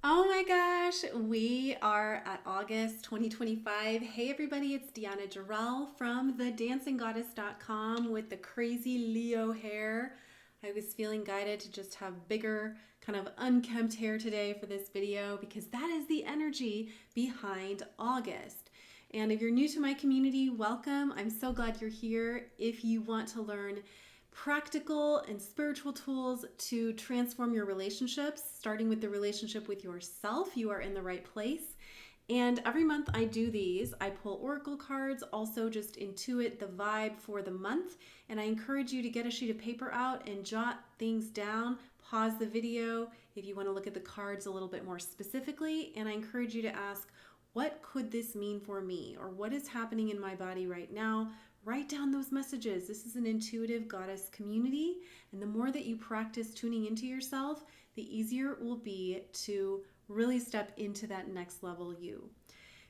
Oh my gosh, we are at August 2025. Hey everybody, it's Deanna Jarrell from thedancinggoddess.com with the crazy Leo hair. I was feeling guided to just have bigger, kind of unkempt hair today for this video because that is the energy behind August. And if you're new to my community, welcome. I'm so glad you're here. If you want to learn practical and spiritual tools to transform your relationships, starting with the relationship with yourself, you are in the right place. And every month I do these. I pull oracle cards, also just intuit the vibe for the month. And I encourage you to get a sheet of paper out and jot things down. Pause the video if you want to look at the cards a little bit more specifically. And I encourage you to ask, what could this mean for me? Or what is happening in my body right now? Write down those messages. This is an intuitive goddess community. And the more that you practice tuning into yourself, the easier it will be to really step into that next level you.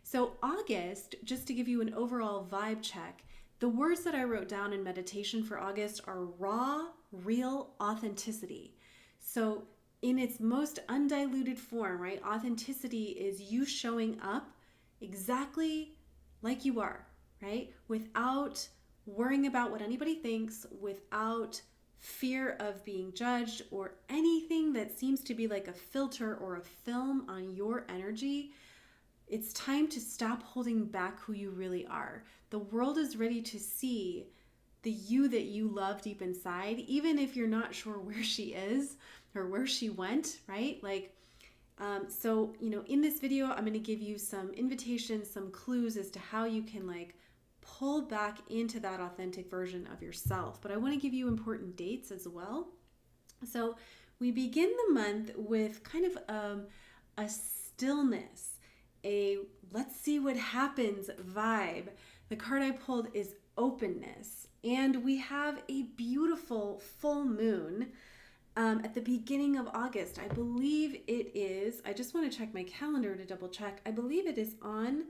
So August, just to give you an overall vibe check, the words that I wrote down in meditation for August are raw, real authenticity. So in its most undiluted form, right? Authenticity is you showing up exactly like you are, right? Without worrying about what anybody thinks, without fear of being judged or anything that seems to be like a filter or a film on your energy. It's time to stop holding back who you really are. The world is ready to see the you that you love deep inside, even if you're not sure where she is or where she went, right? In this video, I'm going to give you some invitations, some clues as to how you can pull back into that authentic version of yourself. But I want to give you important dates as well. So we begin the month with kind of a stillness, a let's see what happens vibe. The card I pulled is openness. And we have a beautiful full moon at the beginning of August. I believe it is, I just want to check my calendar to double check. I believe it is on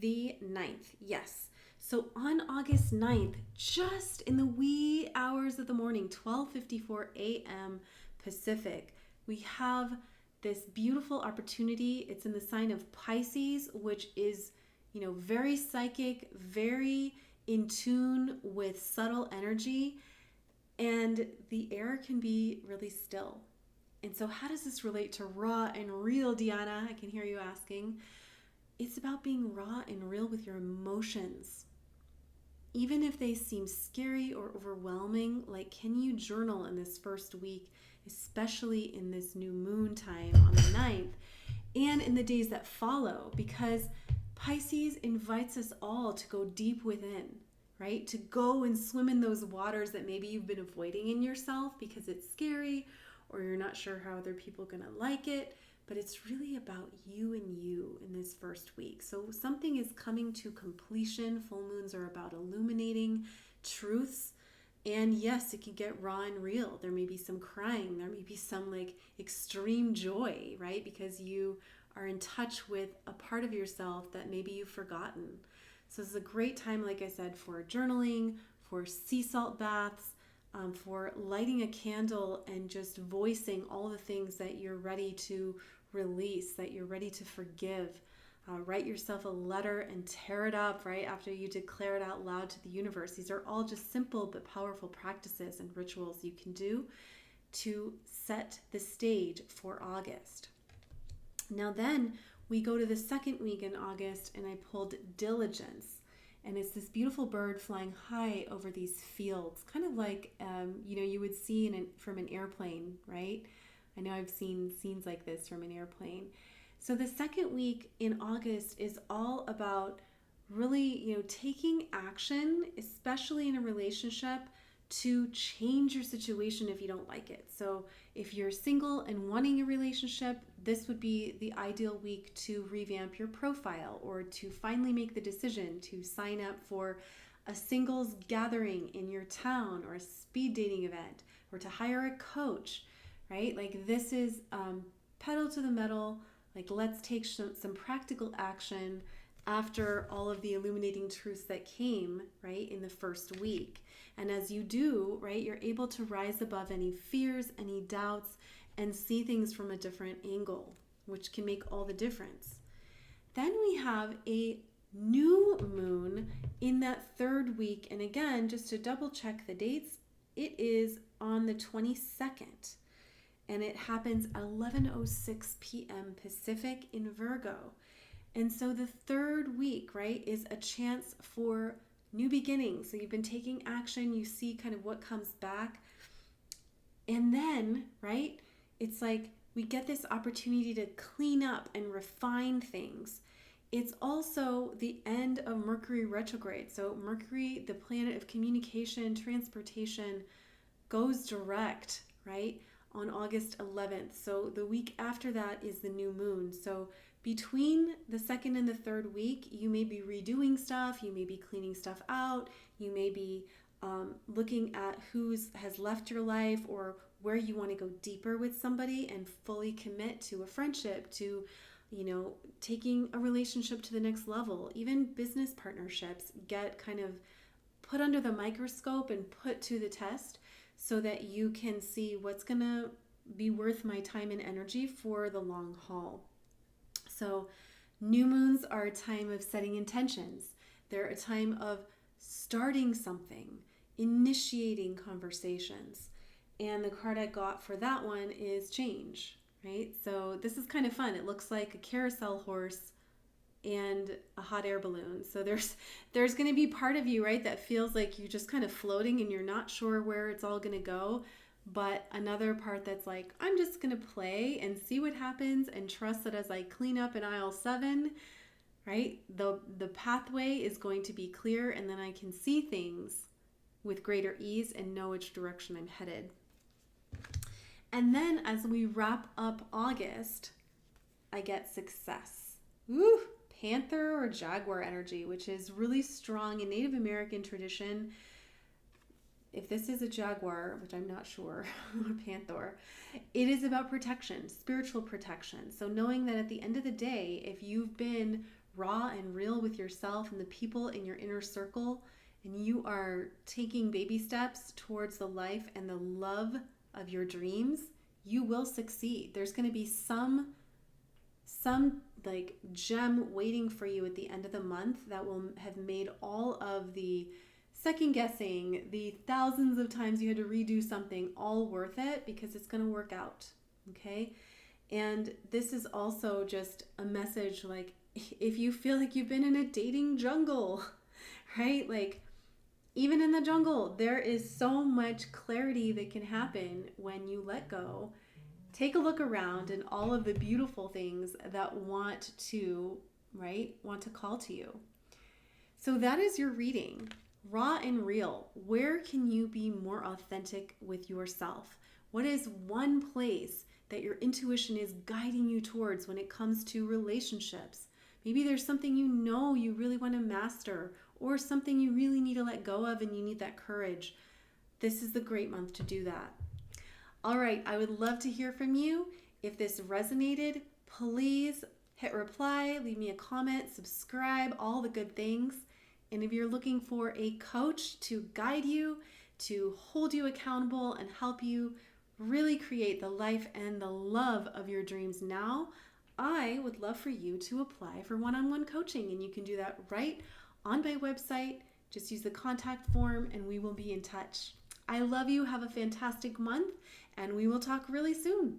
the 9th. Yes. So on August 9th, just in the wee hours of the morning, 12:54 a.m. Pacific, we have this beautiful opportunity. It's in the sign of Pisces, which is, very psychic, very in tune with subtle energy, and the air can be really still. And so how does this relate to raw and real, Deanna? I can hear you asking. It's about being raw and real with your emotions. Even if they seem scary or overwhelming, can you journal in this first week, especially in this new moon time on the 9th and in the days that follow? Because Pisces invites us all to go deep within, right? To go and swim in those waters that maybe you've been avoiding in yourself because it's scary or you're not sure how other people are going to like it. But it's really about you and you in this first week. So something is coming to completion. Full moons are about illuminating truths. And yes, it can get raw and real. There may be some crying. There may be some extreme joy, right? Because you are in touch with a part of yourself that maybe you've forgotten. So it's a great time, like I said, for journaling, for sea salt baths, for lighting a candle and just voicing all the things that you're ready to release, that you're ready to forgive. Write yourself a letter and tear it up right after you declare it out loud to the universe. These are all just simple but powerful practices and rituals you can do to set the stage for August. Now then, we go to the second week in August, and I pulled diligence. And it's this beautiful bird flying high over these fields, kind of like, you would see from an airplane, right? I know I've seen scenes like this from an airplane. So the second week in August is all about really, taking action, especially in a relationship, to change your situation if you don't like it. So if you're single and wanting a relationship, this would be the ideal week to revamp your profile or to finally make the decision to sign up for a singles gathering in your town or a speed dating event or to hire a coach, right? This is pedal to the metal. Let's take some practical action after all of the illuminating truths that came, right, in the first week. And as you do, right, you're able to rise above any fears, any doubts, and see things from a different angle. which can make all the difference. Then we have a new moon in that third week. And again, just to double check the dates, it is on the 22nd. And it happens at 11:06 p.m. Pacific in Virgo. And so the third week, right, is a chance for new beginnings. So you've been taking action, you see kind of what comes back. And then, right, it's like we get this opportunity to clean up and refine things. It's also the end of Mercury retrograde. So Mercury, the planet of communication, transportation, goes direct, right, on August 11th. So the week after that is the new moon. So between the second and the third week, you may be redoing stuff, you may be cleaning stuff out, you may be looking at who has left your life, or where you want to go deeper with somebody and fully commit to a friendship, to, you know, taking a relationship to the next level. Even business partnerships get kind of put under the microscope and put to the test so that you can see what's going to be worth my time and energy for the long haul. So new moons are a time of setting intentions. They're a time of starting something, initiating conversations. And the card I got for that one is change, right? So this is kind of fun. It looks like a carousel horse and a hot air balloon. So there's going to be part of you, right, that feels like you're just kind of floating and you're not sure where it's all going to go. But another part that's like, I'm just going to play and see what happens and trust that as I clean up in aisle 7, right, the pathway is going to be clear, and then I can see things with greater ease and know which direction I'm headed. And then as we wrap up August, I get success. Woo! Panther or Jaguar energy, which is really strong in Native American tradition. If this is a Jaguar, which I'm not sure, or Panther, it is about protection, spiritual protection. So knowing that at the end of the day, if you've been raw and real with yourself and the people in your inner circle, and you are taking baby steps towards the life and the love of your dreams, you will succeed. There's going to be some like gem waiting for you at the end of the month that will have made all of the second guessing, the thousands of times you had to redo something, all worth it, because it's going to work out. Okay. And this is also just a message, like, if you feel like you've been in a dating jungle, right? Like, even in the jungle, there is so much clarity that can happen when you let go. Take a look around and all of the beautiful things that want to call to you. So that is your reading. Raw and real. Where can you be more authentic with yourself? What is one place that your intuition is guiding you towards when it comes to relationships? Maybe there's something you know you really want to master, or something you really need to let go of and you need that courage. This is the great month to do that. All right, I would love to hear from you. If this resonated, please hit reply, leave me a comment, subscribe, all the good things. And if you're looking for a coach to guide you, to hold you accountable and help you really create the life and the love of your dreams now, I would love for you to apply for one-on-one coaching. And you can do that right on my website. Just use the contact form and we will be in touch. I love you. Have a fantastic month, and we will talk really soon.